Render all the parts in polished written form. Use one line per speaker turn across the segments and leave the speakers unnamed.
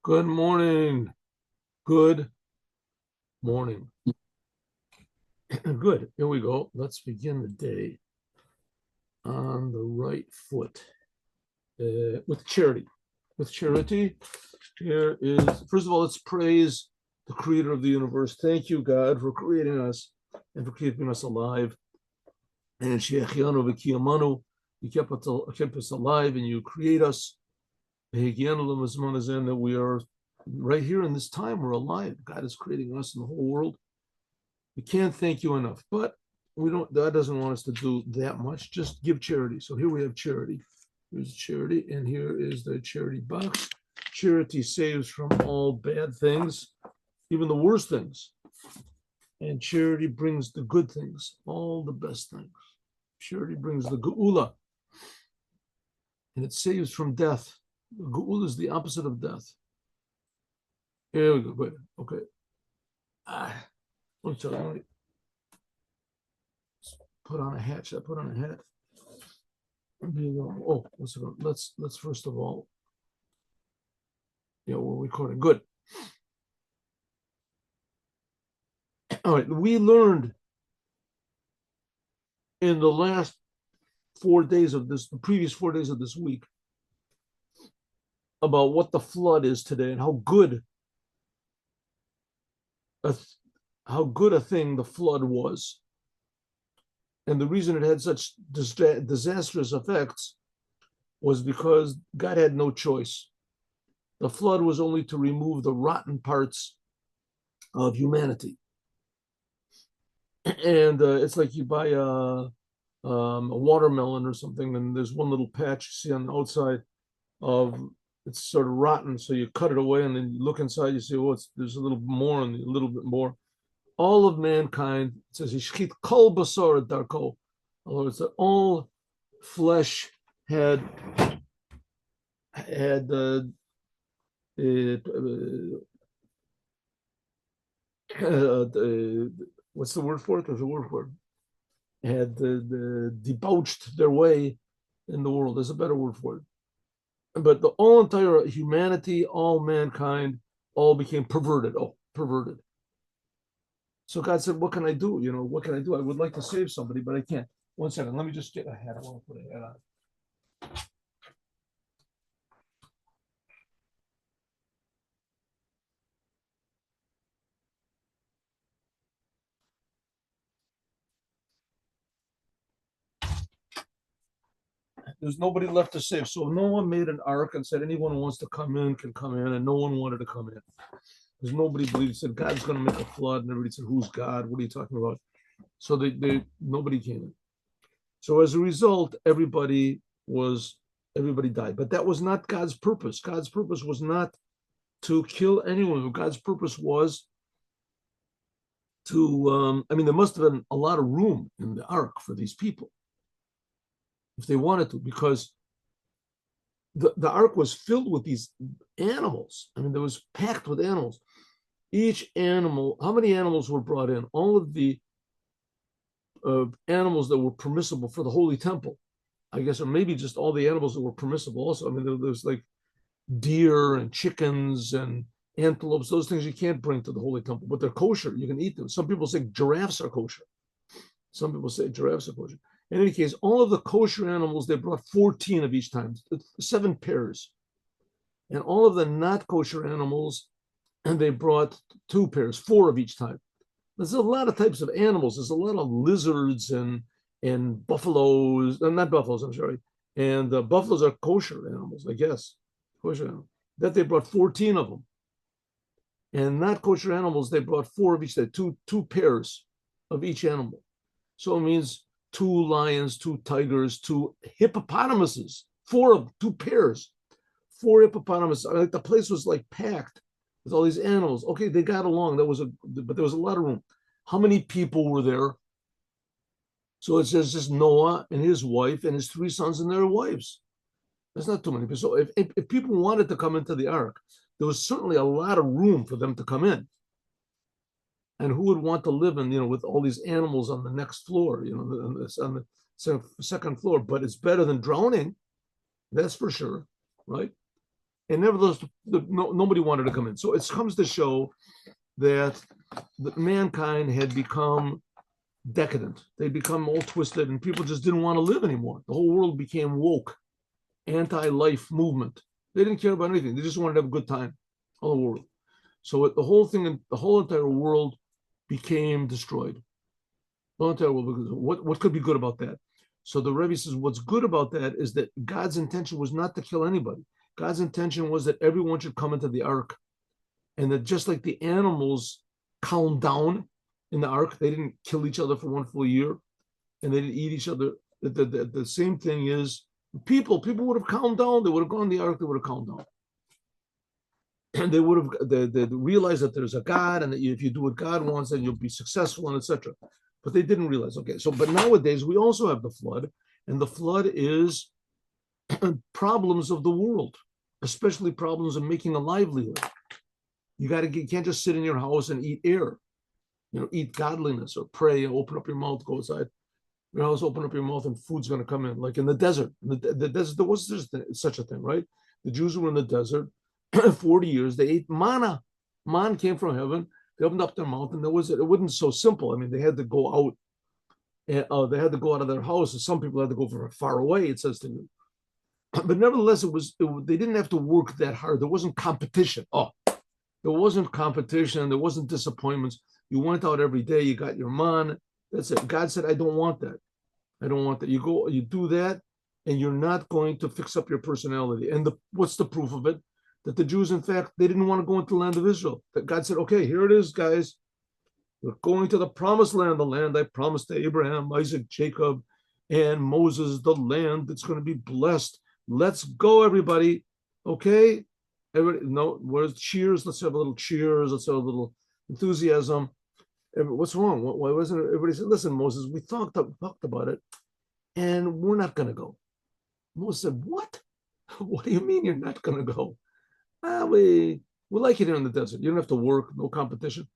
Good morning. Good morning. Good. Here we go. Let's begin the day on the right foot with charity. With charity, here is, first of all, let's praise the creator of the universe. Thank you, God, for creating us and for keeping us alive. And Shechianu v'kiyamanu, you kept us alive and you create us. That we are right here in this time, we're alive. God is creating us in the whole world. We can't thank you enough, but we don't. God doesn't want us to do that much. Just give charity. So here we have charity. Here's charity, and here is the charity box. Charity saves from all bad things, even the worst things, and charity brings the good things, all the best things. Charity brings the geula, and it saves from death. Geula is the opposite of death. Here we go. Good. Okay. Let me put on a hat. Should I put on a hat? Oh, let's first of all, we're recording. Good. All right. We learned in the last 4 days of this, the previous 4 days of this week, about what the flood is today and a, how good a thing the flood was. And the reason it had such disastrous effects was because God had no choice. The flood was only to remove the rotten parts of humanity. And it's like you buy a watermelon or something, and there's one little patch you see on the outside of it's sort of rotten. So you cut it away, and then you look inside, you see, oh, there's a little more and a little bit more. All of mankind, it says, Yishchit kol basar darko. In other words, all flesh had uh, what's the word for it? There's a word for it. Had debauched their way in the world. There's a better word for it. But the all entire humanity, all mankind, all became perverted. Oh, perverted. So God said, "What can I do? What can I do? I would like to save somebody, but I can't." 1 second. Let me just get a hat. I want to put a hat on. There's nobody left to save. So no one made an ark and said anyone who wants to come in can come in, and no one wanted to come in. Because nobody believed, said God's going to make a flood, and everybody said, "Who's God? What are you talking about?" So nobody came in. So as a result, everybody died. But that was not God's purpose. God's purpose was not to kill anyone. God's purpose was to, there must have been a lot of room in the ark for these people if they wanted to, because the ark was filled with these animals. It was packed with animals. Each animal, how many animals were brought in? All of the animals that were permissible for the holy temple, I guess, or maybe just all the animals that were permissible also. There's like deer and chickens and antelopes, those things you can't bring to the holy temple, but they're kosher. You can eat them. Some people say giraffes are kosher. Some people say giraffes are kosher. In any case, all of the kosher animals, they brought 14 of each time, 7 pairs. And all of the not kosher animals, and they brought 2 pairs, 4 of each time. There's a lot of types of animals. There's a lot of lizards and buffaloes, not buffaloes, I'm sorry. And buffaloes are kosher animals, I guess. Kosher animals. That they brought 14 of them. And not kosher animals, they brought 4 of each, two pairs of each animal. So it means 2 lions, 2 tigers, 2 hippopotamuses, 2 pairs, 4 hippopotamuses. The place was like packed with all these animals. Okay, they got along. But there was a lot of room. How many people were there? So it says just Noah and his wife and his 3 sons and their wives. There's not too many people. So if people wanted to come into the ark, there was certainly a lot of room for them to come in. And who would want to live in, with all these animals on the next floor, on the second floor? But it's better than drowning, that's for sure, right? And nevertheless, nobody wanted to come in. So it comes to show that mankind had become decadent. They'd become all twisted, and people just didn't want to live anymore. The whole world became woke, anti-life movement. They didn't care about anything. They just wanted to have a good time, all the world. So the whole thing, the whole entire world became destroyed. The whole entire world. What could be good about that? So the Rebbe says, what's good about that is that God's intention was not to kill anybody. God's intention was that everyone should come into the ark, and that just like the animals calmed down in the ark, they didn't kill each other for one full year, and they didn't eat each other. The same thing is people would have calmed down. They would have gone to the ark. They would have calmed down. And they would have they realized that there's a God, and that if you do what God wants, then you'll be successful, and etc. But they didn't realize. Okay, so but nowadays we also have the flood, and the flood is problems of the world, especially problems of making a livelihood. You can't just sit in your house and eat air, eat godliness or pray and open up your mouth, go outside your house, open up your mouth, and food's going to come in. Like in the desert, the desert, there was such a thing, right? The Jews were in the desert 40 years. They ate manna. Man came from heaven. They opened up their mouth, and it wasn't so simple. I mean, they had to go out, and they had to go out of their house. And some people had to go far away. It says to you, but nevertheless, they didn't have to work that hard. There wasn't competition. There wasn't competition. There wasn't disappointments. You went out every day. You got your man. That's it. God said, I don't want that. I don't want that. You do that, and you're not going to fix up your personality. And what's the proof of it? That the Jews, in fact, they didn't want to go into the land of Israel. That God said, okay, here it is, guys. We're going to the promised land, the land I promised to Abraham, Isaac, Jacob, and Moses, the land that's going to be blessed. Let's go, everybody. Okay? Everybody, no, where's cheers? Let's have a little cheers. Let's have a little enthusiasm. What's wrong? Why wasn't it? Everybody said, listen, Moses, we talked about it, and we're not going to go. Moses said, what? What do you mean you're not going to go? We like it here in the desert. You don't have to work, no competition.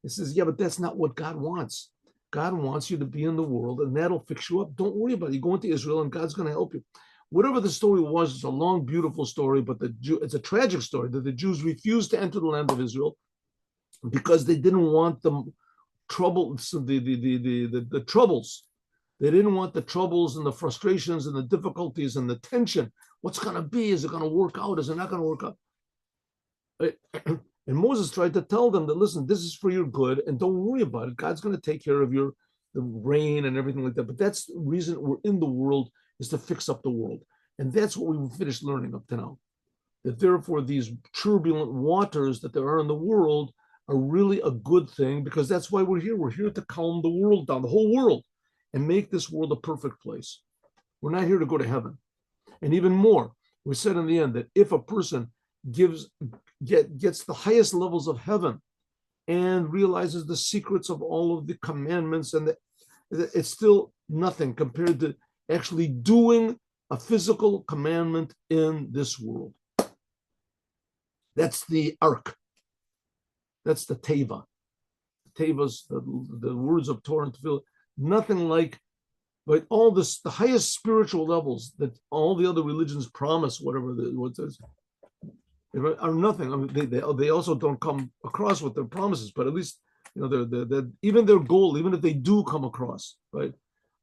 He says, yeah, but that's not what God wants. God wants you to be in the world, and that'll fix you up. Don't worry about it. You go into Israel, and God's going to help you. Whatever the story was, it's a long, beautiful story, but it's a tragic story that the Jews refused to enter the land of Israel because they didn't want the troubles, the troubles. They didn't want the troubles and the frustrations and the difficulties and the tension. What's going to be? Is it going to work out? Is it not going to work out? And Moses tried to tell them that, listen, this is for your good, and don't worry about it. God's going to take care of the rain and everything like that. But that's the reason we're in the world, is to fix up the world. And that's what we finished learning up to now. That therefore these turbulent waters that there are in the world are really a good thing, because that's why we're here. We're here to calm the world down, the whole world, and make this world a perfect place. We're not here to go to heaven. And even more, we said in the end that if a person gets the highest levels of heaven and realizes the secrets of all of the commandments, and it's still nothing compared to actually doing a physical commandment in this world. That's the ark. That's the teva. Teva's the words of Torah and Tefillah. Nothing like, but all this, the highest spiritual levels that all the other religions promise, whatever what it is, are nothing. I mean, they also don't come across with their promises, but at least they're even their goal, even if they do come across, right?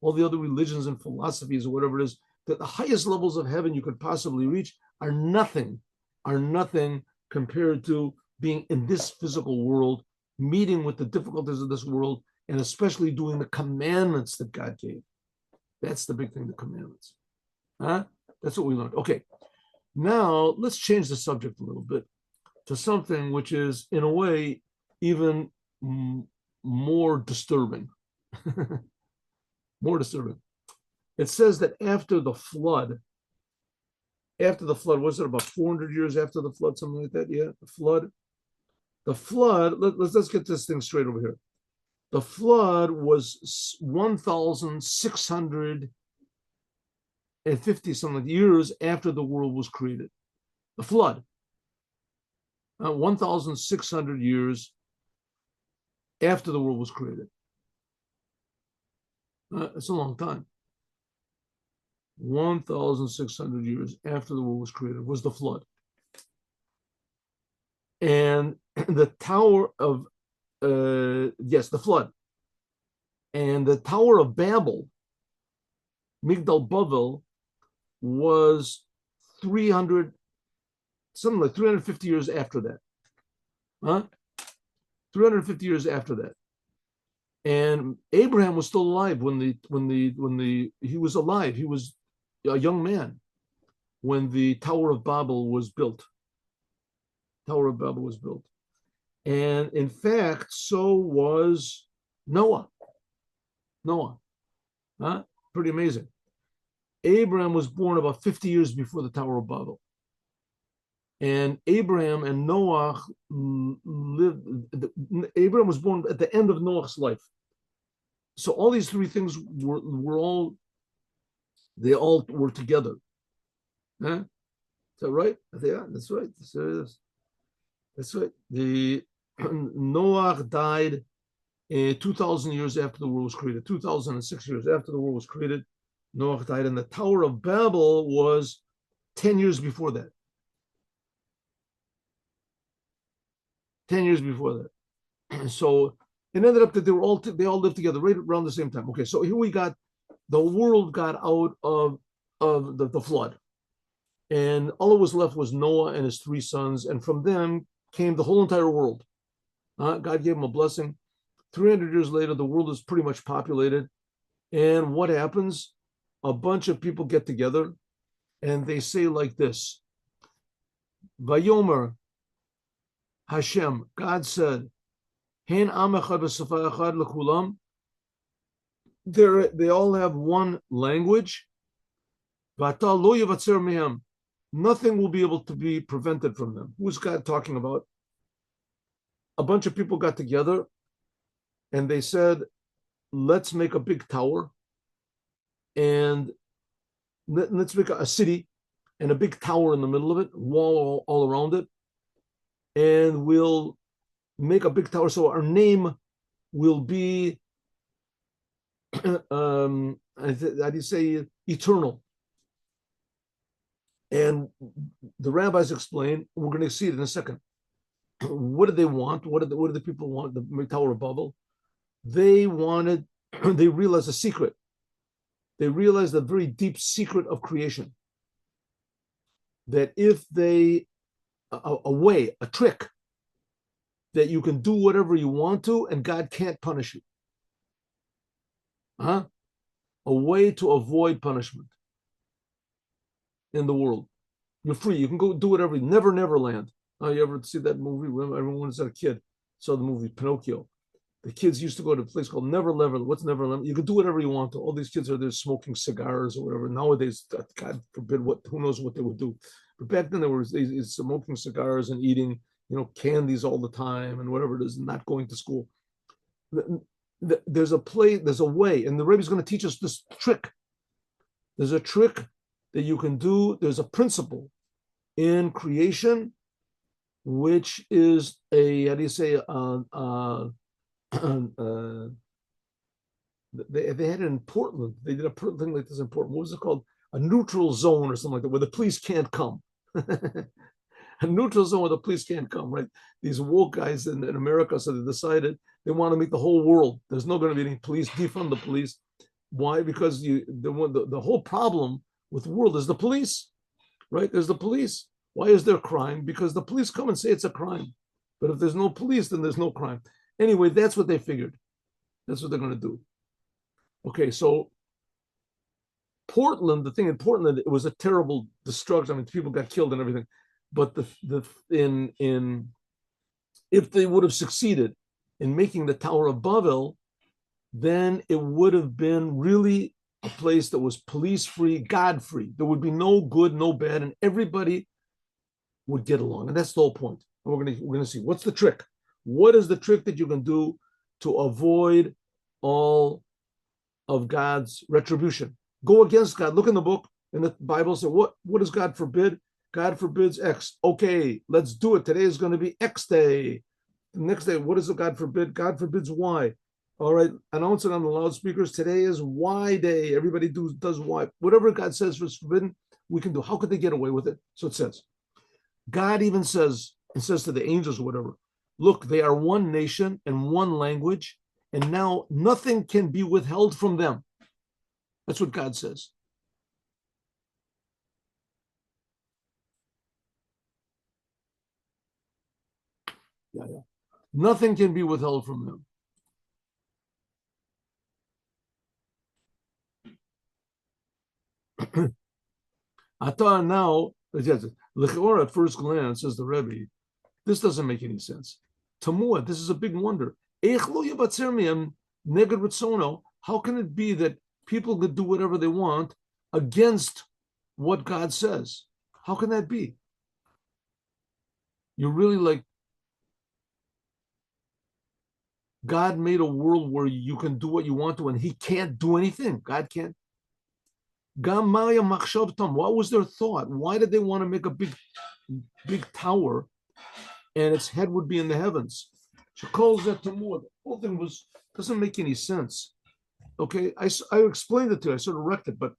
All the other religions and philosophies or whatever it is, that the highest levels of heaven you could possibly reach are nothing compared to being in this physical world, meeting with the difficulties of this world, and especially doing the commandments that God gave. That's the big thing, the commandments. Huh? That's what we learned. Okay. Now, let's change the subject a little bit to something which is, in a way, even more disturbing. More disturbing. It says that after the flood, was it about 400 years after the flood, something like that? Yeah, the flood, let's get this thing straight over here. The flood was 1,650 something years after the world was created. The flood, 1,600 years after the world was created. It's a long time. 1,600 years after the world was created was the flood. And the Tower of the flood, and the Tower of Babel, Migdal Bavel, was 300, something like 350 years after that. Huh? 350 years after that. And Abraham was still alive he was alive. He was a young man when the Tower of Babel was built. Tower of Babel was built. And in fact, so was Noah. Huh? Pretty amazing. Abraham was born about 50 years before the Tower of Babel. And Abraham and Noah lived, Abraham was born at the end of Noah's life. So all these three things were all together. Huh? Is that right? Yeah, that's right. That's right. The Noah died 2,000 years after the world was created. 2,006 years after the world was created, Noah died, and the Tower of Babel was 10 years before that. 10 years before that. So it ended up that they all lived together right around the same time. Okay, so here we got the world got out of the flood, and all that was left was Noah and his three sons, and from them came the whole entire world. God gave them a blessing. 300 years later, the world is pretty much populated, and what happens? A bunch of people get together, and they say like this: Vayomer Hashem, God said, Hen am echad v'safa echad lekulam. They all have one language. V'ata lo yivatzer mehem. Nothing will be able to be prevented from them. Who's God talking about? A bunch of people got together and they said, let's make a big tower and let's make a city and a big tower in the middle of it, wall all around it. And we'll make a big tower. So our name will be, how do you say, eternal. And the rabbis explain, we're going to see it in a second. What did they want? What did the people want? The Tower of Babel. They realized a secret. They realized the very deep secret of creation. That if a trick, that you can do whatever you want to and God can't punish you. A way to avoid punishment in the world. You're free. You can go do whatever. Never Land. You ever see that movie? Everyone was a kid saw the movie Pinocchio. The kids used to go to a place called Neverland. What's Neverland? You can do whatever you want to. All these kids are there smoking cigars or whatever. Nowadays, God forbid, who knows what they would do. But back then, they were smoking cigars and eating, candies all the time and whatever it is, and not going to school. There's a way, and the Rebbe is going to teach us this trick. There's a trick that you can do. There's a principle in creation, which is they had it in Portland. They did a thing like this in Portland. What was it called? A neutral zone or something like that, where the police can't come. A neutral zone where the police can't come, right? These woke guys in America, so they decided they want to make the whole world. There's not going to be any police, defund the police. Why? Because the whole problem with the world is the police, right? There's the police. Why is there crime? Because the police come and say it's a crime. But if there's no police, then there's no crime. Anyway, that's what they figured. That's what they're going to do. Okay, so Portland, the thing in Portland, it was a terrible destruction. I mean, people got killed and everything. But if they would have succeeded in making the Tower of Babel, then it would have been really a place that was police-free, God-free. There would be no good, no bad, and everybody would get along. And that's the whole point. And we're gonna see what's the trick. What is the trick that you can do to avoid all of God's retribution? Go against God. Look in the book, in the Bible, say, what does God forbid? God forbids X. Okay, let's do it. Today is going to be X day. The next day, what does God forbid? God forbids Y. All right, announce it on the loudspeakers. Today is Y day. Everybody does Y. Whatever God says is forbidden, we can do. How could they get away with it? So it says. God even says and says to the angels or whatever, look, they are one nation and one language, and now nothing can be withheld from them. That's what God says. Yeah, yeah. Nothing can be withheld from them. Ata now, at first glance, says the Rebbe, this doesn't make any sense. Tamua, this is a big wonder. How can it be that people could do whatever they want against what God says? How can that be? You're really like, God made a world where you can do what you want to, and he can't do anything. God can't. What was their thought? Why did they want to make a big tower and its head would be in the heavens? She calls that Tamua. The whole thing doesn't make any sense. Okay, I explained it to you. I sort of wrecked it, but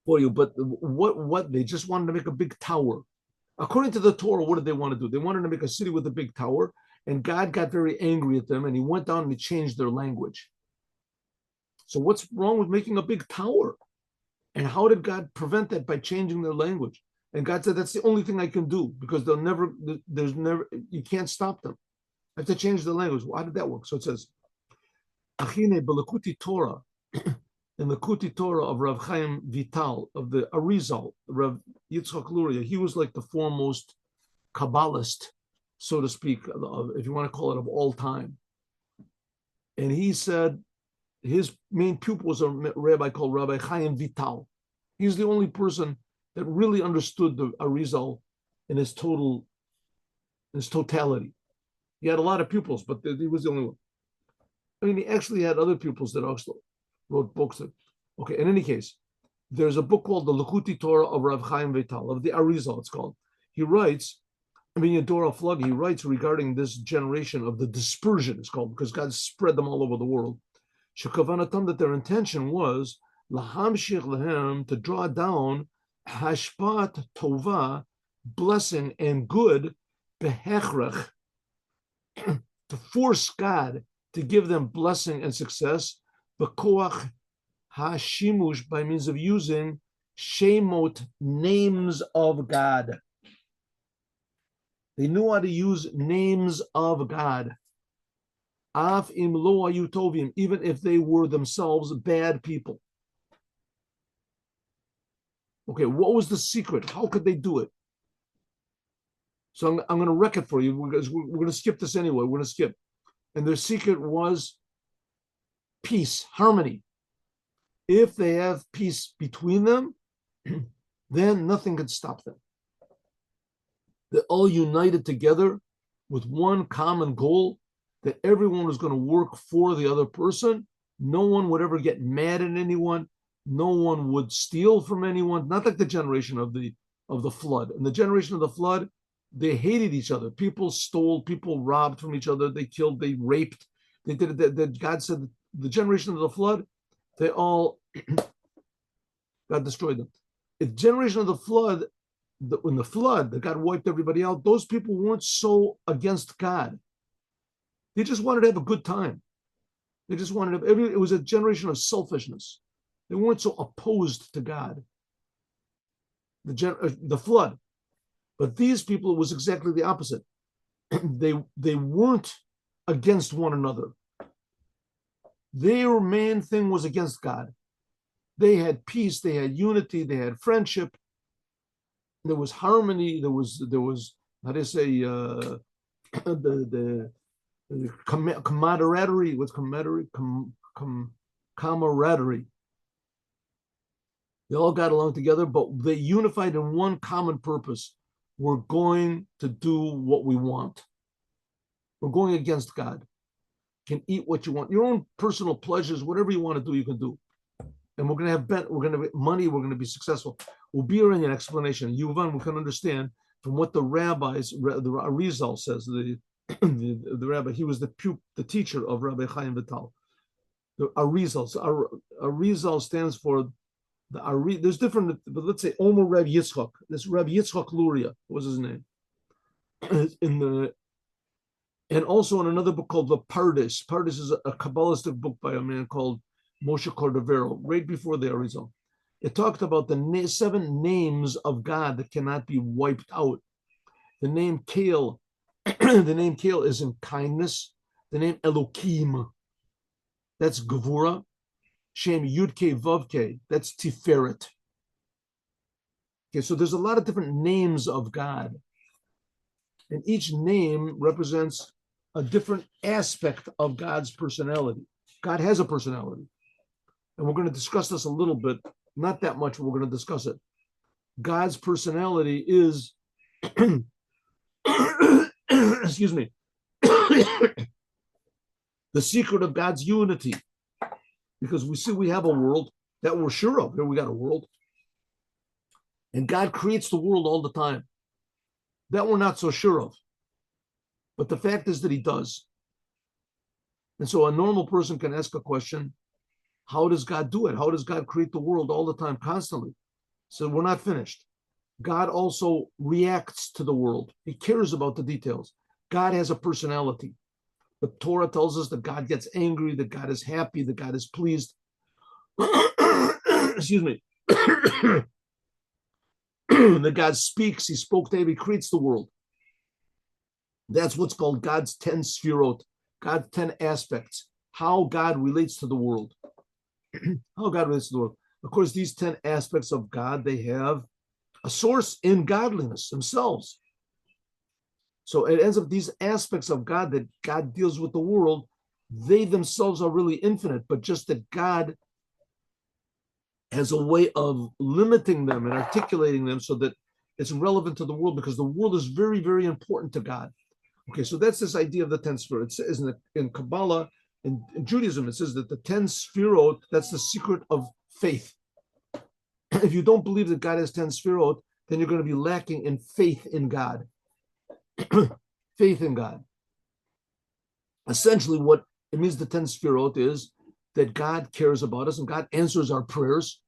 for you. But what they just wanted to make a big tower. According to the Torah, what did they want to do? They wanted to make a city with a big tower, and God got very angry at them, and he went down and he changed their language. So what's wrong with making a big tower? And how did God prevent that? By changing their language? And God said, that's the only thing I can do, because you can't stop them. I have to change the language. How did that work? So it says, Achine Belakuti Torah, in the Kuti Torah of Rav Chaim Vital, of the Arizal, Rav Yitzchak Luria, he was like the foremost Kabbalist, so to speak, if you want to call it, of all time. And he said his main pupil was a rabbi called Rabbi Chaim Vital. He's the only person that really understood the Arizal in his totality. He had a lot of pupils, but he was the only one. I mean, he actually had other pupils that also wrote books. Okay, in any case, there's a book called the Lakuti Torah of Rav Chaim Vital, of the Arizal, it's called. He writes, Dora Flug, he writes regarding this generation of the dispersion, it's called, because God spread them all over the world. Shekavanatam, that their intention was lahamshich lehem, to draw down hashpat tova, blessing and good, behechrech, to force God to give them blessing and success, bekoach hashimush, by means of using shemot, names of God. They knew how to use names of God. Af im lo ayu tovim, even if they were themselves bad people. Okay, what was the secret? How could they do it? So I'm going to wreck it for you, because we're going to skip this anyway. We're going to skip. And their secret was peace, harmony. If they have peace between them, then nothing can stop them. They're all united together with one common goal, that everyone was going to work for the other person. No one would ever get mad at anyone. No one would steal from anyone. Not like the generation of the flood. In the generation of the flood, they hated each other. People stole, people robbed from each other. They killed, they raped. They did it. God said the generation of the flood, they all God destroyed them. The generation of the flood, in the flood, that God wiped everybody out, those people weren't so against God. They just wanted to have a good time. They just wanted to have, it was a generation of selfishness. They weren't so opposed to God. The flood. But these people, it was exactly the opposite. They weren't against one another. Their main thing was against God. They had peace, they had unity, they had friendship. There was harmony. There was how do you say the camaraderie? What's camaraderie? Camaraderie. They all got along together, but they unified in one common purpose. We're going to do what we want. We're going against God. You can eat what you want, your own personal pleasures, whatever you want to do, you can do. And we're going to have money. We're going to be successful. We'll be in an explanation. Yuvan, we can understand from what the rabbis, the Arizal says, the rabbi, he was the teacher of Rabbi Chaim Vital. The Arizal. So Arizal stands for there's different, but let's say Omer Rav Yitzchak. This Rav Yitzchak Luria was his name. in the and also in another book called the Pardes. Pardes is a Kabbalistic book by a man called Moshe Cordovero, right before the Arizal. It talked about the 7 names of God that cannot be wiped out. The name Kale, the name Kale is in kindness. The name Elokim, that's Gevura. Shem Yudke Vavke, that's Tiferet. Okay, so there's a lot of different names of God. And each name represents a different aspect of God's personality. God has a personality. And we're going to discuss this a little bit, not that much, but we're going to discuss it. God's personality is, excuse me, the secret of God's unity. Because we see we have a world that we're sure of. Here we got a world. And God creates the world all the time. That we're not so sure of. But the fact is that he does. And so a normal person can ask a question, how does God do it? How does God create the world all the time, constantly? So we're not finished. God also reacts to the world. He cares about the details. God has a personality. The Torah tells us that God gets angry, that God is happy, that God is pleased. Excuse me. That God speaks, he spoke to him, he creates the world. That's what's called God's 10 sfirot, God's 10 aspects, how God relates to the world. How God relates to the world. Of course, these 10 aspects of God, they have a source in godliness themselves. So it ends up these aspects of God that God deals with the world, they themselves are really infinite, but just that God has a way of limiting them and articulating them so that it's relevant to the world, because the world is very, very important to God. Okay, so that's this idea of the 10 sfirot. It says in Kabbalah, in Judaism, it says that the 10 sfirot, that's the secret of faith. If you don't believe that God has 10 sfirot, then you're going to be lacking in faith in God. Faith in God. Essentially, what it means, the 10 sfirot, is that God cares about us and God answers our prayers.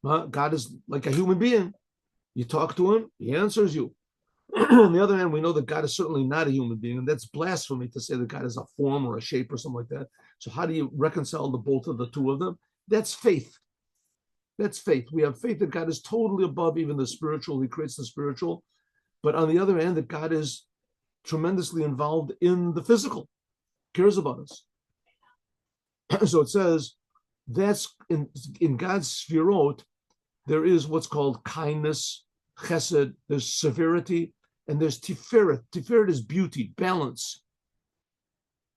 God is like a human being. You talk to him, he answers you. On the other hand, we know that God is certainly not a human being, and that's blasphemy to say that God is a form or a shape or something like that. So how do you reconcile the two of them? That's faith. That's faith. We have faith that God is totally above even the spiritual. He creates the spiritual. But on the other hand, that God is tremendously involved in the physical, cares about us. So it says that's in God's sfirot, there is what's called kindness, chesed, there's severity, and there's tiferet. Tiferet is beauty, balance.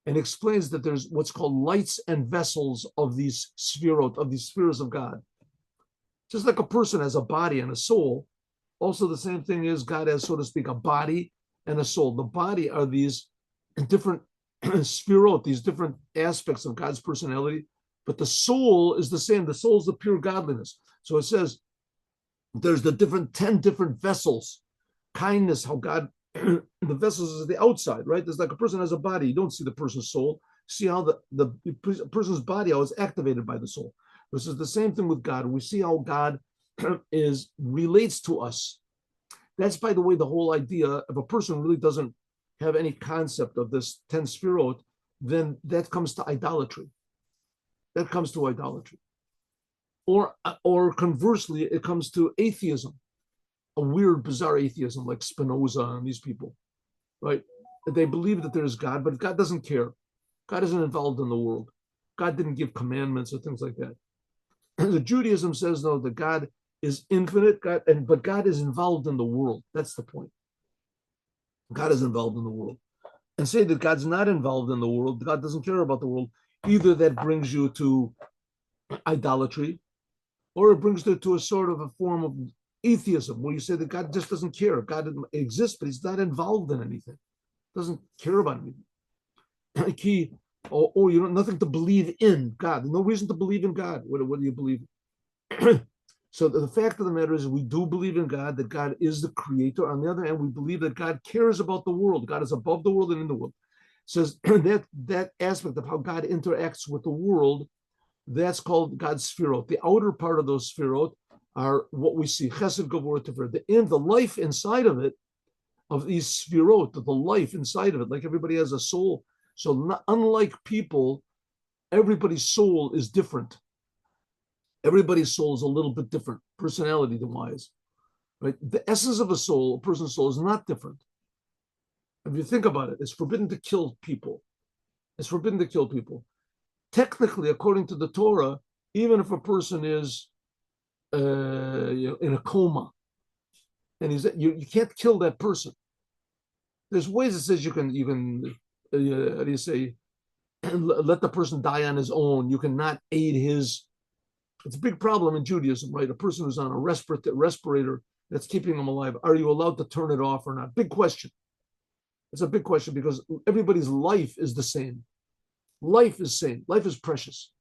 And explains that there's what's called lights and vessels of these sfirot, of these spheres of God. Just like a person has a body and a soul, also the same thing is God has, so to speak, a body and a soul. The body are these different sfirot, these different aspects of God's personality, but the soul is the same. The soul is the pure godliness. So it says there's the 10 different vessels. Kindness, how God, the vessels is the outside, right? There's like a person has a body. You don't see the person's soul. See how the person's body, how it's activated by the soul. This is the same thing with God. We see how God relates to us. That's, by the way, the whole idea. If a person really doesn't have any concept of this 10 sfirot, then that comes to idolatry. That comes to idolatry. Or conversely, it comes to atheism, a weird, bizarre atheism like Spinoza and these people, right? They believe that there's God, but God doesn't care. God isn't involved in the world. God didn't give commandments or things like that. The Judaism says, no, that God is infinite, but God is involved in the world. That's the point. God is involved in the world. And say that God's not involved in the world, God doesn't care about the world, either that brings you to idolatry, or it brings you to a sort of a form of atheism, where you say that God just doesn't care. God exists, but he's not involved in anything. Doesn't care about anything. Or you know, nothing to believe in God. No reason to believe in God. What do you believe in? So the fact of the matter is, we do believe in God, that God is the creator. On the other hand, we believe that God cares about the world. God is above the world and in the world. It says that aspect of how God interacts with the world, that's called God's sfirot. The outer part of those sfirot are what we see, chesed, gevurah, tiferet. The life inside of it of these sfirot, the life inside of it, like everybody has a soul. So not, unlike people, everybody's soul is different. Everybody's soul is a little bit different, personality-wise, right? The essence of a soul, a person's soul, is not different. If you think about it, it's forbidden to kill people. It's forbidden to kill people. Technically, according to the Torah, even if a person is in a coma, and you can't kill that person. There's ways it says you can how do you say, let the person die on his own. You cannot aid his. It's a big problem in Judaism, right? A person who's on a respirator that's keeping him alive. Are you allowed to turn it off or not? Big question. It's a big question because everybody's life is the same. Life is same. Life is precious.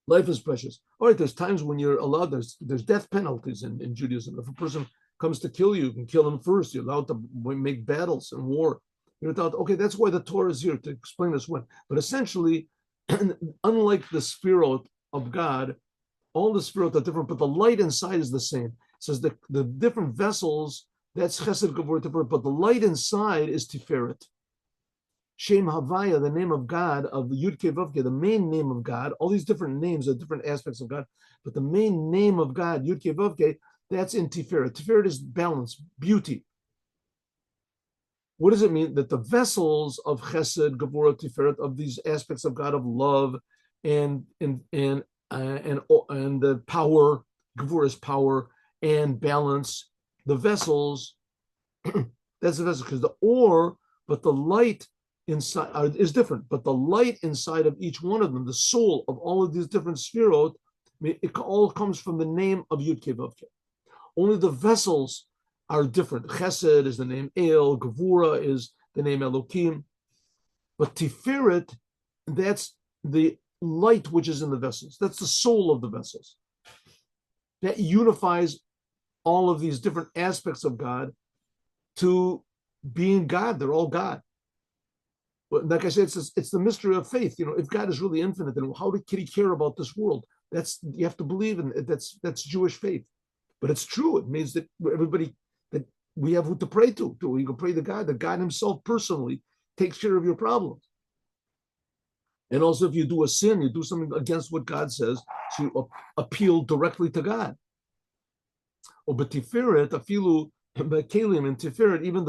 Life is precious. All right, there's times when you're allowed, there's death penalties in Judaism. If a person comes to kill you, you can kill him first. You're allowed to make battles and war. You're allowed, okay, that's why the Torah is here to explain this one. But essentially, unlike the sphirot of God, all the sphirot are different, but the light inside is the same. It says the different vessels, that's chesed, gevurah, tiferet, but the light inside is tiferet. Shem Havaya, the name of God, of the Yud Kei Vav Kei, the main name of God. All these different names are different aspects of God, but the main name of God, Yud Kei Vav Kei, that's in Tiferet. Tiferet is balance, beauty. What does it mean? That the vessels of Chesed, Gevurah, Tiferet, of these aspects of God, of love and the power, Gevurah is power, and balance, the vessels, that's the vessel, because the ore, but the light inside is different, but the light inside of each one of them, the soul of all of these different sphirot, it all comes from the name of Yud Kei Vav Kei. Only the vessels are different. Chesed is the name El, Gevurah is the name Elokim, but Tiferet, that's the light which is in the vessels. That's the soul of the vessels. That unifies all of these different aspects of God to being God. They're all God. Like I said, it's the mystery of faith. You know, if God is really infinite, then how can He care about this world? You have to believe in it. That's Jewish faith, but it's true. It means that everybody, that we have who to pray to. We can pray to God. That God Himself personally takes care of your problems. And also, if you do a sin, you do something against what God says, so you appeal directly to God. Or but Tiferet, afilu kelim, and Tiferet, even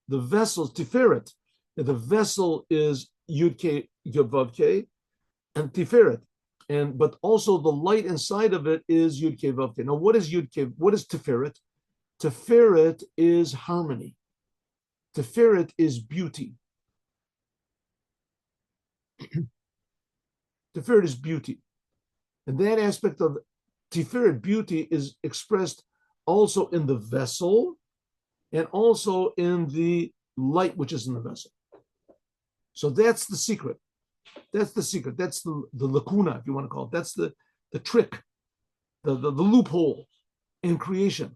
the vessels, Tiferet. The vessel is Yud Kei Vav Kei and Tiferet, but also the light inside of it is Yud Kei Vav Kei. Now, what is Yud Kei? What is Tiferet? Tiferet is harmony. Tiferet is beauty. Tiferet is beauty, and that aspect of Tiferet beauty is expressed also in the vessel, and also in the light which is in the vessel. So that's the secret. That's the secret. That's the lacuna, if you want to call it. That's the trick, the loophole in creation.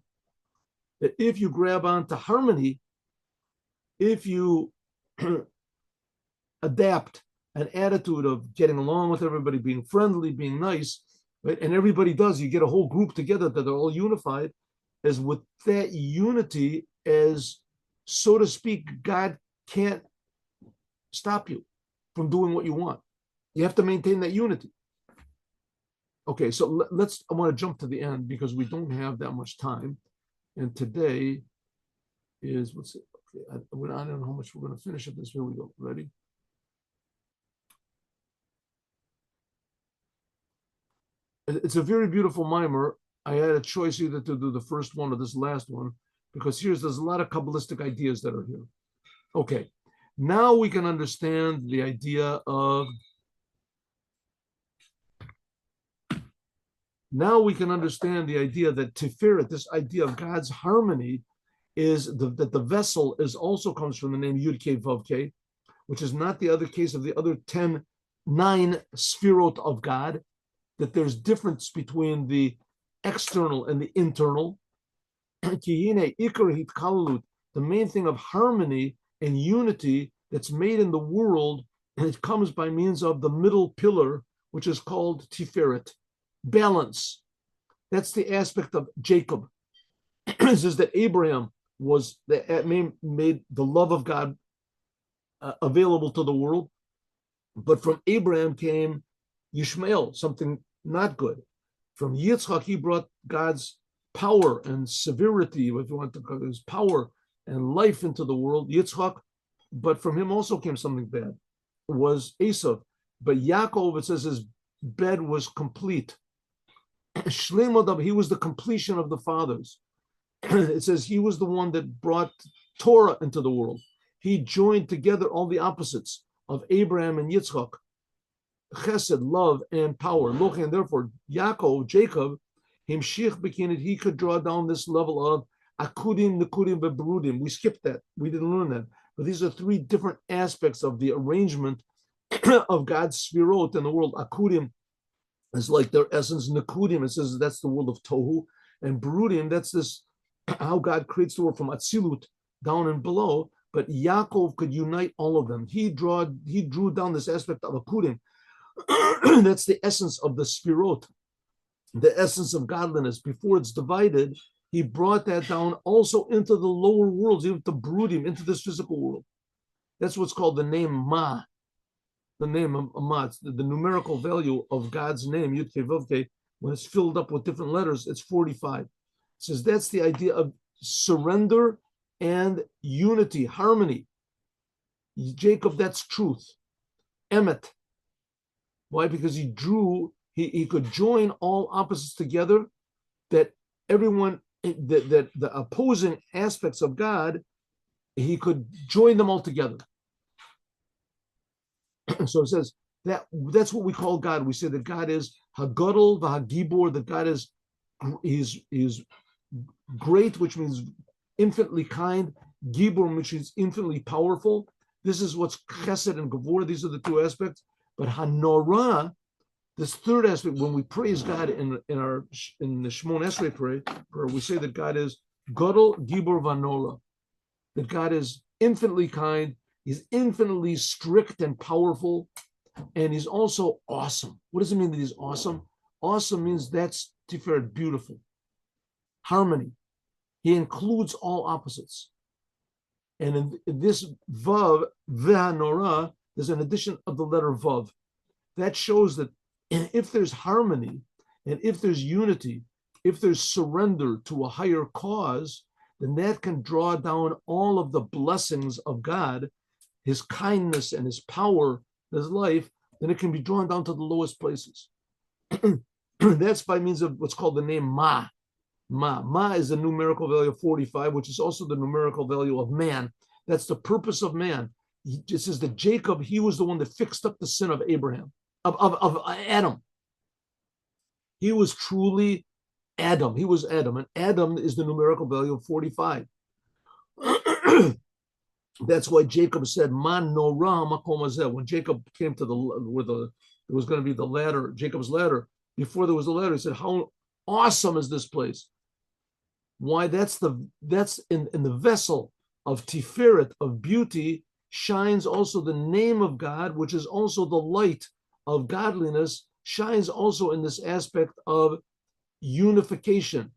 That if you grab onto harmony, if you adapt an attitude of getting along with everybody, being friendly, being nice, right? And everybody does, you get a whole group together that are all unified, as with that unity, as so to speak, God can't stop you from doing what you want. You have to maintain that unity. Okay, so I want to jump to the end because we don't have that much time. And today is, what's it? Okay, I don't know how much we're going to finish of this. Here we go. Ready? It's a very beautiful mimer. I had a choice either to do the first one or this last one, because there's a lot of Kabbalistic ideas that are here. Okay, now we can understand the idea of, that Tiferet, this idea of God's harmony, is that the vessel also comes from the name Yud Kei Vav Kei, which is not the other case of the other 9 sphirot of God, that there's difference between the external and the internal. The main thing of harmony and unity that's made in the world, and it comes by means of the middle pillar, which is called Tiferet, balance. That's the aspect of Jacob. It says that Abraham made the love of God available to the world, but from Abraham came Yishmael, something not good. From Yitzchak, he brought God's power and severity, if you want to call it, his power and life into the world. Yitzchak, but from him also came something bad. It was Esav. But Yaakov, it says his bed was complete. Shleimodab, he was the completion of the fathers. It says he was the one that brought Torah into the world. He joined together all the opposites of Abraham and Yitzchak, chesed, love, and power. And therefore, Yaakov, Jacob, himshich bekinit, he could draw down this level of akudim, nekudim, beberudim. We skipped that. We didn't learn that. But these are three different aspects of the arrangement of God's sfirot in the world. Akudim is like their essence. Nekudim, it says that's the world of tohu. And berudim, that's this how God creates the world from atzilut down and below. But Yaakov could unite all of them. He drew down this aspect of akudim. That's the essence of the sfirot, the essence of godliness. Before it's divided, he brought that down also into the lower worlds, even to brooding, into this physical world. That's what's called the name Ma. The name of Ma, it's the numerical value of God's name, Yud Kei Vav Kei, when it's filled up with different letters, it's 45. It says that's the idea of surrender and unity, harmony. Jacob, that's truth. Emet. Why? Because he could join all opposites together, that everyone, that the opposing aspects of God, he could join them all together. So it says that's what we call God. We say that God is Hagadol v'Hagibor, that God is great, which means infinitely kind, Gibor, which is infinitely powerful. This is what's Chesed and Gevor. These are the two aspects. But Hanorah, this third aspect, when we praise God in the Shemon Esrei prayer, we say that God is Gadol Gibor Vanora, that God is infinitely kind, he's infinitely strict and powerful, and he's also awesome. What does it mean that he's awesome? Awesome means that's Tiferet, beautiful. Harmony. He includes all opposites. And in this Vav, Vehanora, there's an addition of the letter Vav. That shows that if there's harmony and if there's unity, if there's surrender to a higher cause, then that can draw down all of the blessings of God, his kindness and his power, his life, then it can be drawn down to the lowest places. That's by means of what's called the name Ma. Ma is the numerical value of 45, which is also the numerical value of man. That's the purpose of man. It says that Jacob, he was the one that fixed up the sin of Abraham, of Adam. He was truly Adam. He was Adam, and Adam is the numerical value of 45. That's why Jacob said, "Man norah makom hazeh." When Jacob came to where there was going to be the ladder, Jacob's ladder. Before there was the ladder, he said, "How awesome is this place?" Why? That's in the vessel of Tiferet, of beauty, shines also the name of God, which is also the light of godliness, shines also in this aspect of unification,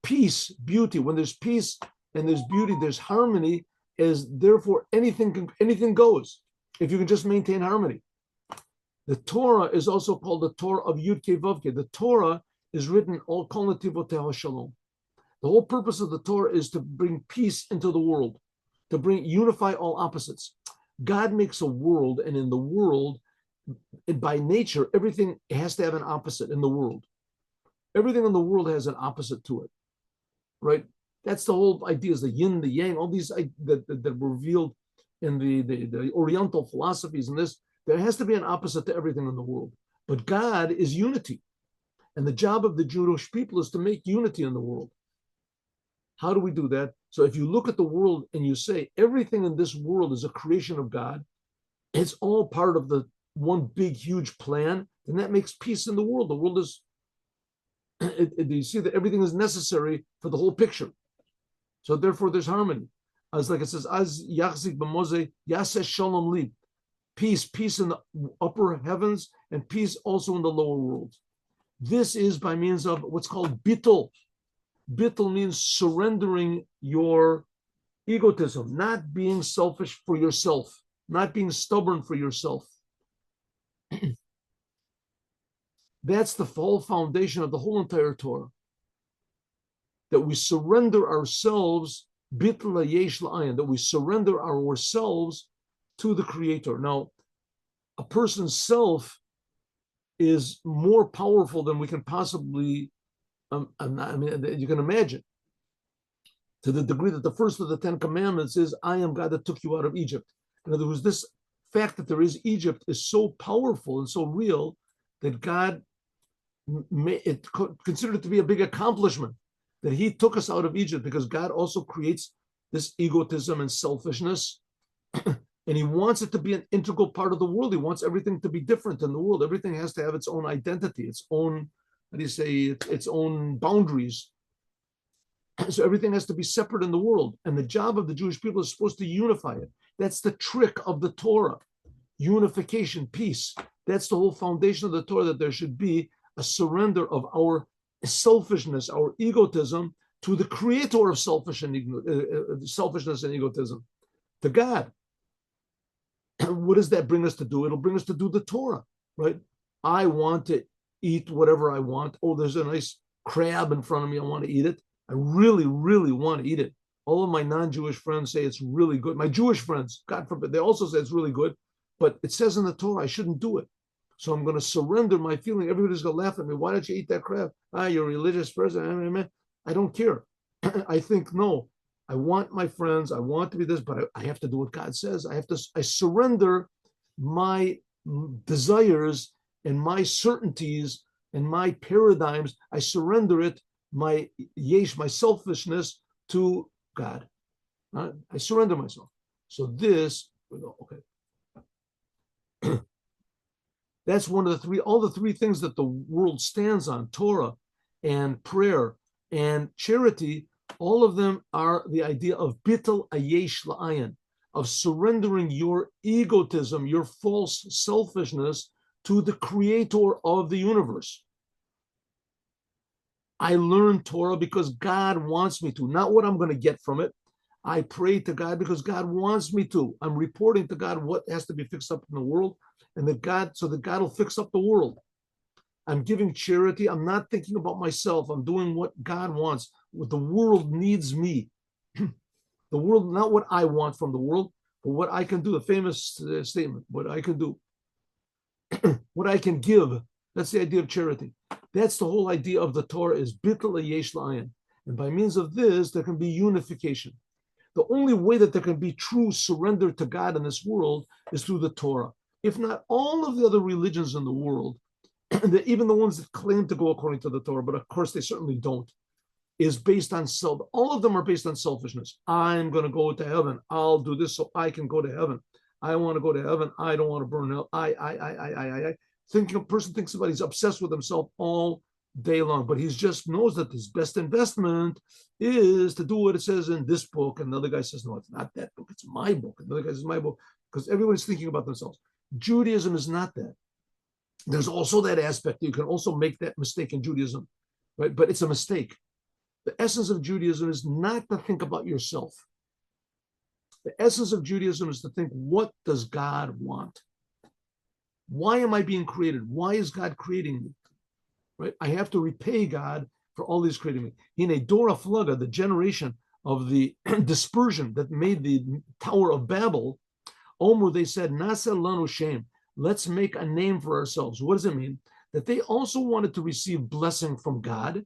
peace, beauty. When there's peace and there's beauty, there's harmony, as therefore anything goes if you can just maintain harmony. The Torah is also called the Torah of Yud Kei Vav Kei. The Torah is written all kol nativotei shalom. The whole purpose of the Torah is to bring peace into the world, to unify all opposites. God makes a world, and in the world, by nature, everything has to have an opposite in the world. Everything in the world has an opposite to it, right? That's the whole idea, is the yin, the yang, all these that were revealed in the Oriental philosophies and this. There has to be an opposite to everything in the world. But God is unity. And the job of the Jewish people is to make unity in the world. How do we do that? So if you look at the world and you say everything in this world is a creation of God, it's all part of the one big, huge plan, then that makes peace in the world. The world is, you see that everything is necessary for the whole picture. So therefore there's harmony. As like it says, as yachzik b'mozeh yaseh shalom li. Peace in the upper heavens and peace also in the lower worlds. This is by means of what's called bittul. Bittul means surrendering your egotism, not being selfish for yourself, not being stubborn for yourself. That's the whole foundation of the whole entire Torah. That we surrender ourselves, bittul yesh la'ayin, that we surrender ourselves to the Creator. Now, a person's self is more powerful than we can possibly, you can imagine, to the degree that the first of the 10 commandments is, I am God that took you out of Egypt. In other words, this fact that there is Egypt is so powerful and so real that God considered it to be a big accomplishment that he took us out of Egypt, because God also creates this egotism and selfishness, and he wants it to be an integral part of the world. He wants everything to be different in the world. Everything has to have its own identity, its own, its own boundaries. So everything has to be separate in the world. And the job of the Jewish people is supposed to unify it. That's the trick of the Torah. Unification, peace. That's the whole foundation of the Torah, that there should be a surrender of our selfishness, our egotism, to the creator of selfishness and egotism, to God. What does that bring us to do? It'll bring us to do the Torah, right? I want to eat whatever I want. Oh, there's a nice crab in front of me. I want to eat it. I really, really want to eat it. All of my non-Jewish friends say it's really good. My Jewish friends, God forbid, they also say it's really good, but it says in the Torah I shouldn't do it. So I'm going to surrender my feeling. Everybody's going to laugh at me. Why don't you eat that crab? You're a religious person. I don't care. I think, no, I want my friends. I want to be this, but I have to do what God says. I surrender my desires and my certainties and my paradigms. I surrender it, my selfishness, to God. I surrender myself. So this, okay. That's one of all the three things that the world stands on: Torah and prayer and charity. All of them are the idea of bittul yesh la'ayin, of surrendering your egotism, your false selfishness, to the creator of the universe. I learn Torah because God wants me to, not what I'm going to get from it. I pray to God because God wants me to. I'm reporting to God what has to be fixed up in the world, and that God will fix up the world. I'm giving charity. I'm not thinking about myself. I'm doing what God wants. What the world needs me. The world, not what I want from the world, but what I can do. The famous statement, what I can do, what I can give. That's the idea of charity. That's the whole idea of the Torah, is bittul yesh la'ayin. And by means of this, there can be unification. The only way that there can be true surrender to God in this world is through the Torah. If not, all of the other religions in the world, even the ones that claim to go according to the Torah, but of course they certainly don't, is based on self. All of them are based on selfishness. I'm going to go to heaven. I'll do this so I can go to heaven. I want to go to heaven. I don't want to burn hell. I. A person thinks about, he's obsessed with himself all day long, but he just knows that his best investment is to do what it says in this book. And the other guy says, no, it's not that book. It's my book. And the other guy says, my book, because everybody's thinking about themselves. Judaism is not that. There's also that aspect. You can also make that mistake in Judaism, right? But it's a mistake. The essence of Judaism is not to think about yourself. The essence of Judaism is to think, what does God want? Why am I being created? Why is God creating me? Right? I have to repay God for all He's creating me. In a Dora Flaga, the generation of the dispersion that made the Tower of Babel, Omer, they said, Nasa lanu shem. Let's make a name for ourselves. What does it mean? That they also wanted to receive blessing from God,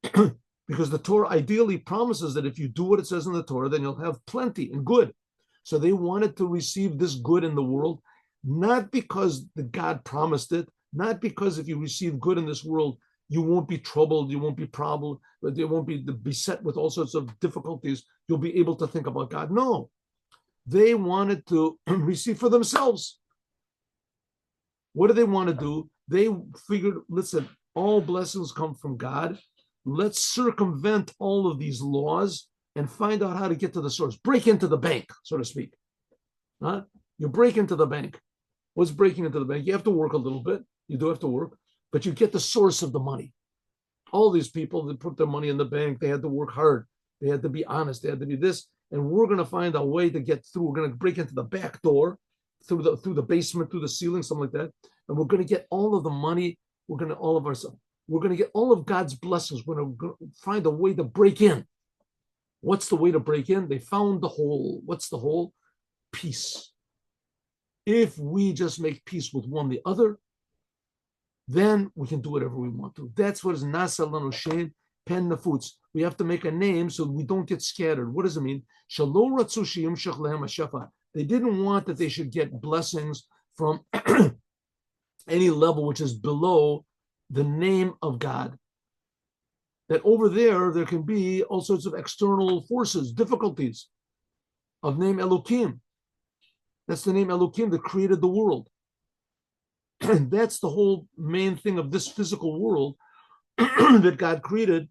because the Torah ideally promises that if you do what it says in the Torah, then you'll have plenty and good. So they wanted to receive this good in the world, not because the God promised it, not because if you receive good in this world, you won't be troubled, you won't be problem, you won't be beset with all sorts of difficulties. You'll be able to think about God. No, they wanted to receive for themselves. What do they want to do? They figured, listen, all blessings come from God. Let's circumvent all of these laws and find out how to get to the source. Break into the bank, so to speak. You break into the bank. What's breaking into the bank? You have to work a little bit. You do have to work, but you get the source of the money. all these people that put their money in the bank, they had to work hard. They had to be honest. They had to be this. And we're going to find a way to get through. We're going to break into the back door, through the basement, through the ceiling, something like that. And we're going to get all of the money. We're going to get all of God's blessings. We're going to find a way to break in. What's the way to break in? They found the hole. What's the hole? Peace. If we just make peace with one the other, then we can do whatever we want to. That's what is Nasa Lanu Shem Pen Nafuts. We have to make a name so we don't get scattered. What does it mean? They didn't want that they should get blessings from any level which is below the name of God. That over there can be all sorts of external forces, difficulties of name Elohim. That's the name Elohim that created the world. And that's the whole main thing of this physical world that God created.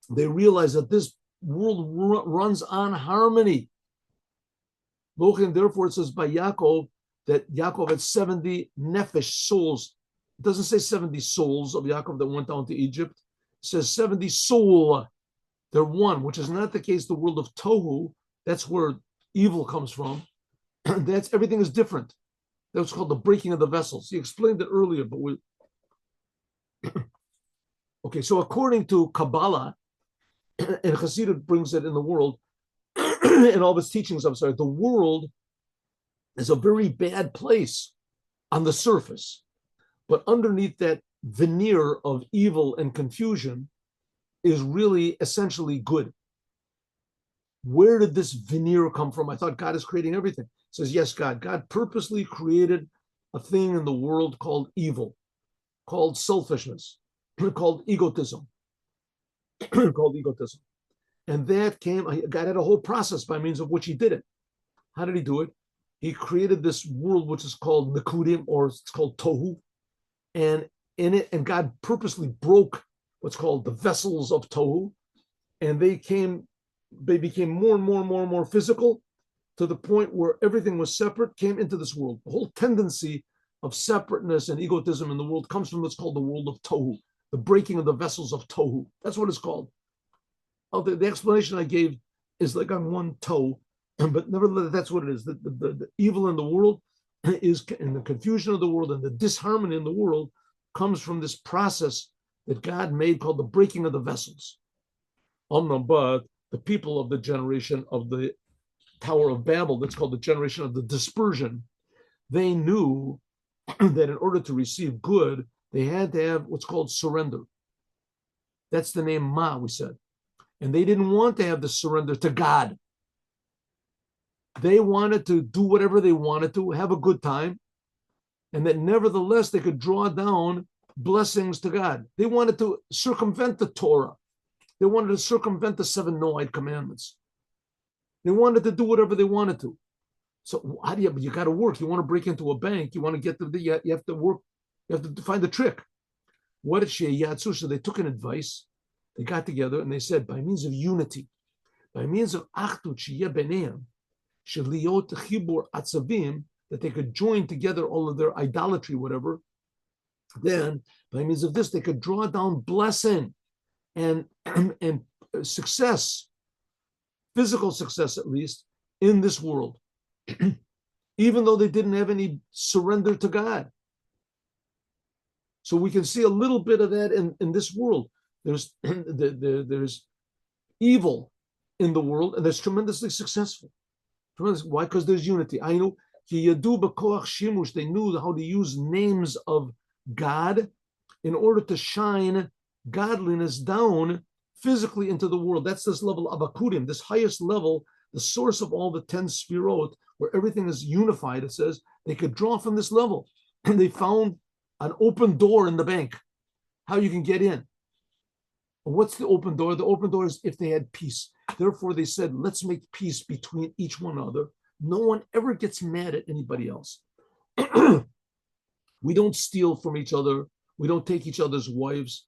They realize that this world runs on harmony. And therefore it says by Yaakov that Yaakov had 70 nephesh souls. It doesn't say 70 souls of Yaakov that went down to Egypt. It says 70 soul. They're one, which is not the case. The world of Tohu, that's where evil comes from. That's everything is different. That's called the breaking of the vessels. He explained it earlier, but we okay. So according to Kabbalah, and Chassidut brings it in the world, in all of its teachings, the world is a very bad place on the surface, but underneath that veneer of evil and confusion is really essentially good. Where did this veneer come from? I thought God is creating everything. It says, yes, God. God purposely created a thing in the world called evil, called selfishness, called egotism, And that God had a whole process by means of which he did it. How did he do it? He created this world which is called Nikudim, or it's called Tohu. And in it, and God purposely broke what's called the vessels of Tohu. And they became more and more physical, to the point where everything was separate, came into this world. The whole tendency of separateness and egotism in the world comes from what's called the world of Tohu, the breaking of the vessels of Tohu. That's what it's called. The explanation I gave is like on one toe, but nevertheless, that's what it is. The evil in the world is, and the confusion of the world and the disharmony in the world comes from this process that God made called the breaking of the vessels. But the people of the generation of the Tower of Babel, that's called the generation of the dispersion, they knew that in order to receive good, they had to have what's called surrender. That's the name Ma, we said. And they didn't want to have the surrender to God. They wanted to do whatever they wanted to, have a good time, and that nevertheless they could draw down blessings to God. They wanted to circumvent the Torah. They wanted to circumvent the 7 Noahide commandments. They wanted to do whatever they wanted to. So how do you got to work? You want to break into a bank. You want to get you have to work. You have to find the trick. What did Yatsu? They took an advice. They got together and they said, by means of unity, by means of achdut sheyeh b'neihem, sheliot chibur atzavim, that they could join together all of their idolatry, whatever. Then, by means of this, they could draw down blessing and success, physical success at least, in this world, even though they didn't have any surrender to God. So we can see a little bit of that in this world. There's evil in the world, and there's tremendously successful. Why? Because there's unity. I know they knew how to use names of God in order to shine godliness down physically into the world. That's this level of akudim, this highest level, the source of all the 10 spirot, where everything is unified. It says they could draw from this level, and they found an open door in the bank, how you can get in. What's the open door? The open door is if they had peace. Therefore, they said, let's make peace between each one another. No one ever gets mad at anybody else. We don't steal from each other. We don't take each other's wives.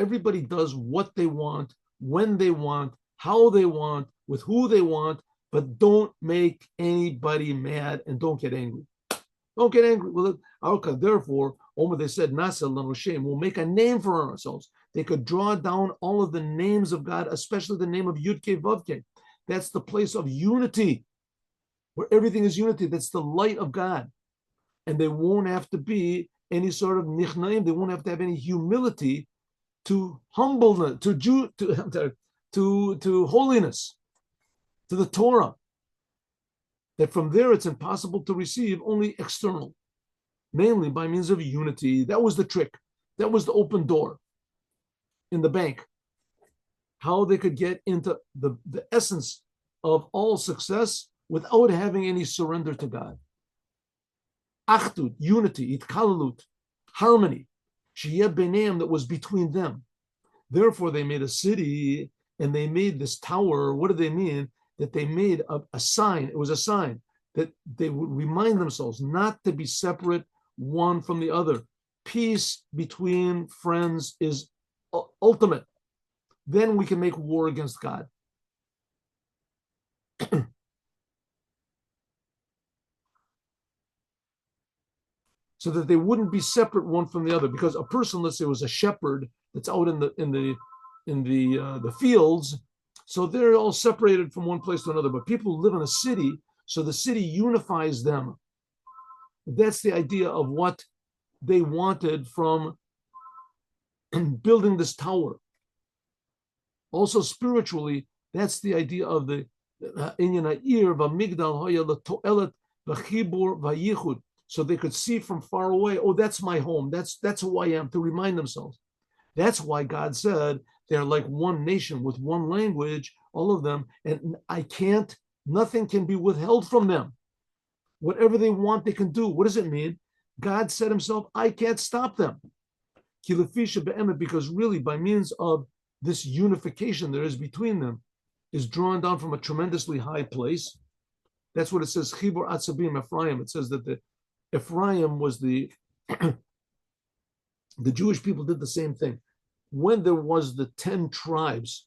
Everybody does what they want, when they want, how they want, with who they want, but don't make anybody mad and don't get angry. Don't get angry. Well, therefore, they said, Nasa Lanu Shem, we'll make a name for ourselves. they could draw down all of the names of God, especially the name of Yud-Kei Vav-Kei. That's the place of unity, where everything is unity. That's the light of God. And they won't have to be any sort of nichnaim. They won't have to have any humility to humbleness, to holiness, to the Torah. That from there it's impossible to receive, only external, mainly by means of unity. That was the trick. That was the open door in the bank. How they could get into the essence of all success without having any surrender to God. Achdut, unity, itkalalut, harmony, sheyeh beineim, that was between them. Therefore, they made a city and they made this tower. What did they mean? That they made a sign. It was a sign that they would remind themselves not to be separate one from the other. Peace between friends is ultimate. Then we can make war against God. So that they wouldn't be separate one from the other. Because a person, let's say, was a shepherd that's out in the fields, so they're all separated from one place to another. But people live in a city, so the city unifies them. That's the idea of what they wanted from building this tower. Also spiritually, that's the idea of the inyan ha'ir v'migdal haya l'to'elet v'chibur v'yichud. So they could see from far away, oh, that's my home. That's who I am, to remind themselves. That's why God said they're like one nation with one language, all of them, and nothing can be withheld from them. Whatever they want, they can do. What does it mean? God said himself, I can't stop them. Because really, by means of this unification there is between them, is drawn down from a tremendously high place. That's what it says, Chibur Atzabim Ephraim. It says that the Ephraim was the Jewish people did the same thing. When there was the 10 tribes,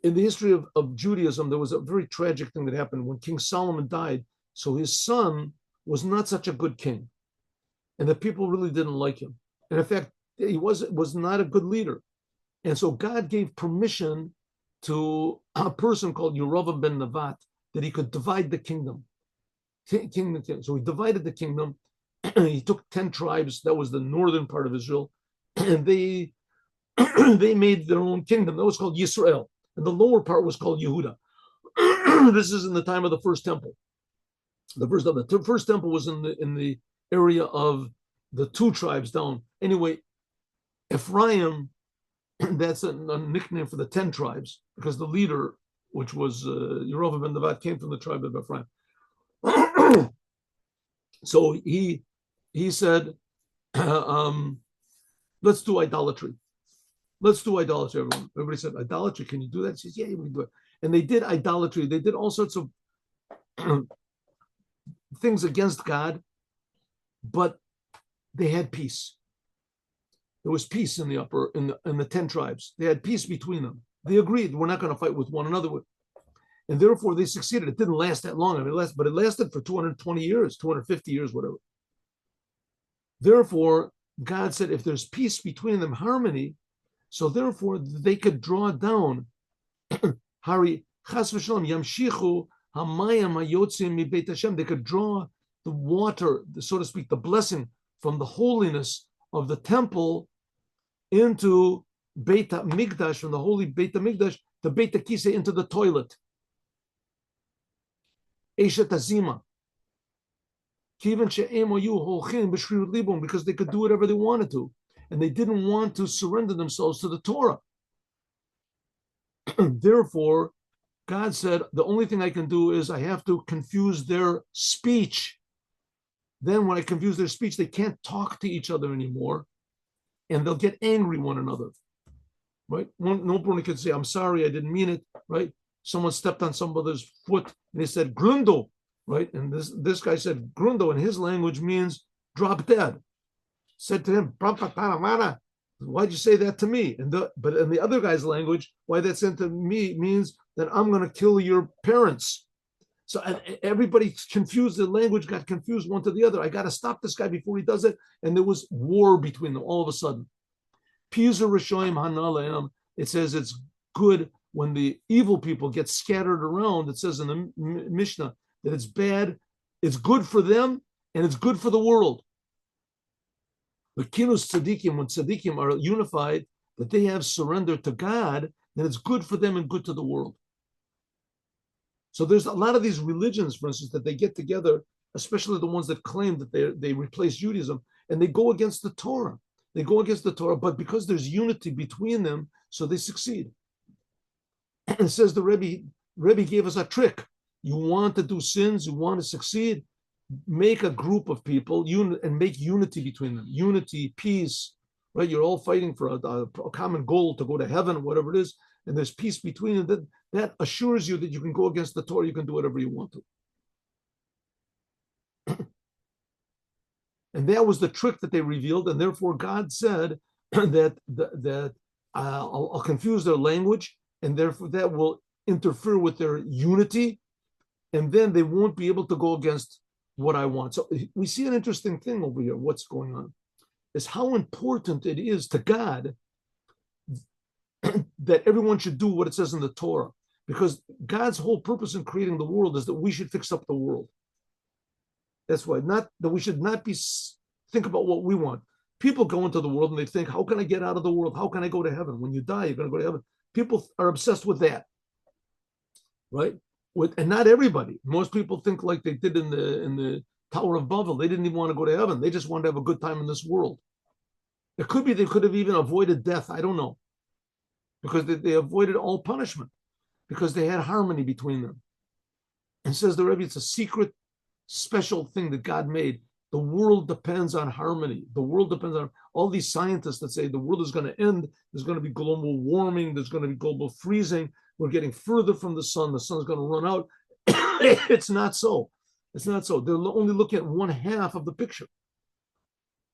in the history of Judaism, there was a very tragic thing that happened when King Solomon died. So his son was not such a good king, and the people really didn't like him. And in fact, he was not a good leader. And so God gave permission to a person called Yerovam ben Nevat that he could divide the kingdom. So he divided the kingdom. He took 10 tribes. That was the northern part of Israel. And they made their own kingdom. That was called Yisrael. And the lower part was called Yehuda. This is in the time of the first temple. The first temple was in the area of the 2 tribes down. Anyway, Ephraim, that's a nickname for the 10 tribes, because the leader, which was Yerovam ben Nevat, came from the tribe of Ephraim. So he said, let's do idolatry. Let's do idolatry, everyone. Everybody said, idolatry, can you do that? She says, yeah, we can do it. And they did idolatry. They did all sorts of things against God, but they had peace. There was peace in the 10 tribes. They had peace between them. They agreed, we're not going to fight with one another. And therefore they succeeded. It didn't last that long. But it lasted for 220 years, 250 years, whatever. Therefore, God said, if there's peace between them, harmony, so therefore they could draw down Hari Chas v'Shalom Yamshichu Hamayim Hayotzim Mi Beit Hashem. They could draw the water, so to speak, the blessing from the holiness of the temple into Beit HaMikdash, from the holy Beit HaMikdash to Beit HaKisei, into the toilet. Eshet Azima. Because they could do whatever they wanted to, and they didn't want to surrender themselves to the Torah. Therefore, God said, the only thing I can do is I have to confuse their speech. Then when I confuse their speech, they can't talk to each other anymore, and they'll get angry one another. Right? Nobody could say, I'm sorry, I didn't mean it. Right? Someone stepped on somebody's foot and they said, Grundo. Right? And this guy said, Grundo, in his language means drop dead. Said to him, why'd you say that to me? But in the other guy's language, why that said to me means that I'm going to kill your parents. So everybody confused, the language got confused one to the other. I got to stop this guy before he does it. And there was war between them all of a sudden. It says it's good when the evil people get scattered around. It says in the Mishnah that it's bad, it's good for them, and it's good for the world. The kinus tzaddikim, when tzaddikim are unified, that they have surrendered to God, then it's good for them and good to the world. So there's a lot of these religions, for instance, that they get together, especially the ones that claim that they replace Judaism, and they go against the Torah. They go against the Torah, but because there's unity between them, so they succeed. It says the Rebbe gave us a trick. You want to do sins, you want to succeed, make a group of people and make unity between them. Unity, peace, right? You're all fighting for a common goal to go to heaven, whatever it is, and there's peace between them. That assures you that you can go against the Torah, you can do whatever you want to. And that was the trick that they revealed, and therefore God said that I'll confuse their language, and therefore that will interfere with their unity, and then they won't be able to go against what I want. So we see an interesting thing over here. What's going on is how important it is to God that everyone should do what it says in the Torah, because God's whole purpose in creating the world is that we should fix up the world. That's why, not that we should not think about what we want. People go into the world and they think, how can I get out of the world? How can I go to heaven? When you die, you're going to go to heaven. People are obsessed with that, right? And not everybody. Most people think like they did in the Tower of Babel. They didn't even want to go to heaven. They just wanted to have a good time in this world. It could be they could have even avoided death. I don't know. Because they avoided all punishment. Because they had harmony between them. And says the Rebbe, it's a secret, special thing that God made. The world depends on harmony. The world depends on all these scientists that say the world is going to end. There's going to be global warming. There's going to be global freezing. We're getting further from the sun. The sun's going to run out. It's not so. It's not so. They're only looking at one half of the picture.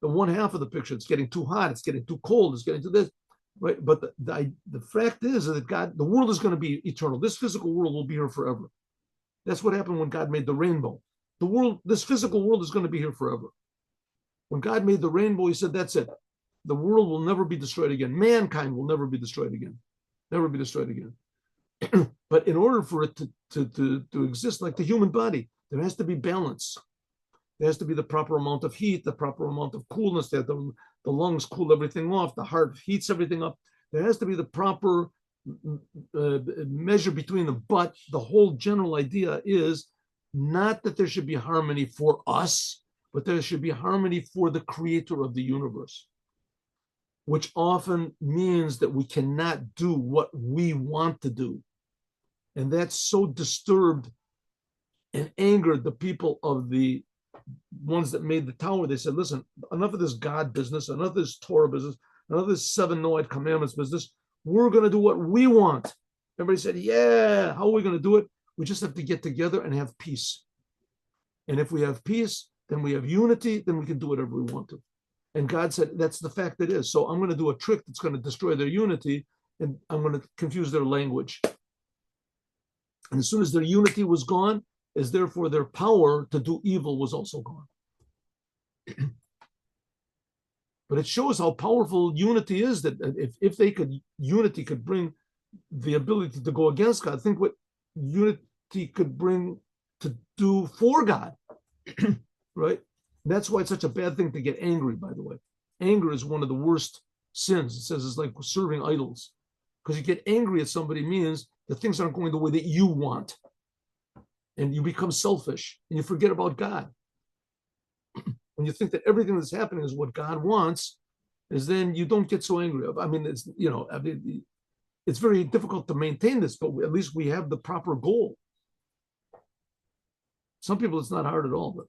The one half of the picture. It's getting too hot. It's getting too cold. It's getting to this. Right? But the fact is that the world is going to be eternal. This physical world will be here forever. That's what happened when God made the rainbow. The world, this physical world is going to be here forever. When God made the rainbow, he said, that's it. The world will never be destroyed again. Mankind will never be destroyed again. Never be destroyed again. But in order for it to exist like the human body, there has to be balance. There has to be the proper amount of heat, the proper amount of coolness, that the lungs cool everything off, the heart heats everything up. There has to be the proper measure between them. But the whole general idea is not that there should be harmony for us, but there should be harmony for the creator of the universe, which often means that we cannot do what we want to do. And that's so disturbed and angered the people of the ones that made the tower. They said, listen, enough of this God business, enough of this Torah business, enough of this 7 Noahide commandments business. We're going to do what we want. Everybody said, yeah, how are we going to do it? We just have to get together and have peace. And if we have peace, then we have unity, then we can do whatever we want to. And God said, that's the fact it is. So I'm going to do a trick that's going to destroy their unity, and I'm going to confuse their language. And as soon as their unity was gone, as therefore their power to do evil was also gone. But it shows how powerful unity is, that if unity could bring the ability to go against God. Think what unity could bring to do for God, right? That's why it's such a bad thing to get angry, by the way. Anger is one of the worst sins. It says it's like serving idols. Because you get angry at somebody means that things aren't going the way that you want. And you become selfish and you forget about God. When you think that everything that's happening is what God wants, is then you don't get so angry. I mean, it's very difficult to maintain this, but at least we have the proper goal. Some people, it's not hard at all,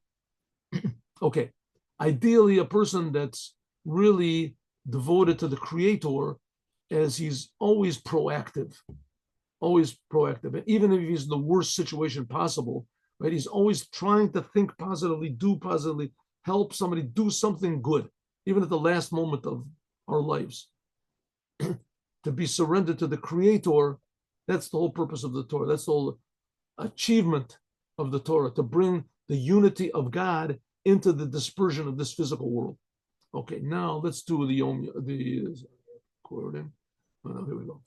but okay. Ideally, a person that's really devoted to the Creator, as he's always proactive. And even if he's in the worst situation possible, right? He's always trying to think positively, do positively, help somebody do something good, even at the last moment of our lives. To be surrendered to the Creator, that's the whole purpose of the Torah. That's the whole achievement of the Torah, to bring the unity of God into the dispersion of this physical world. Okay, now let's do the recording. Oh no, here we go.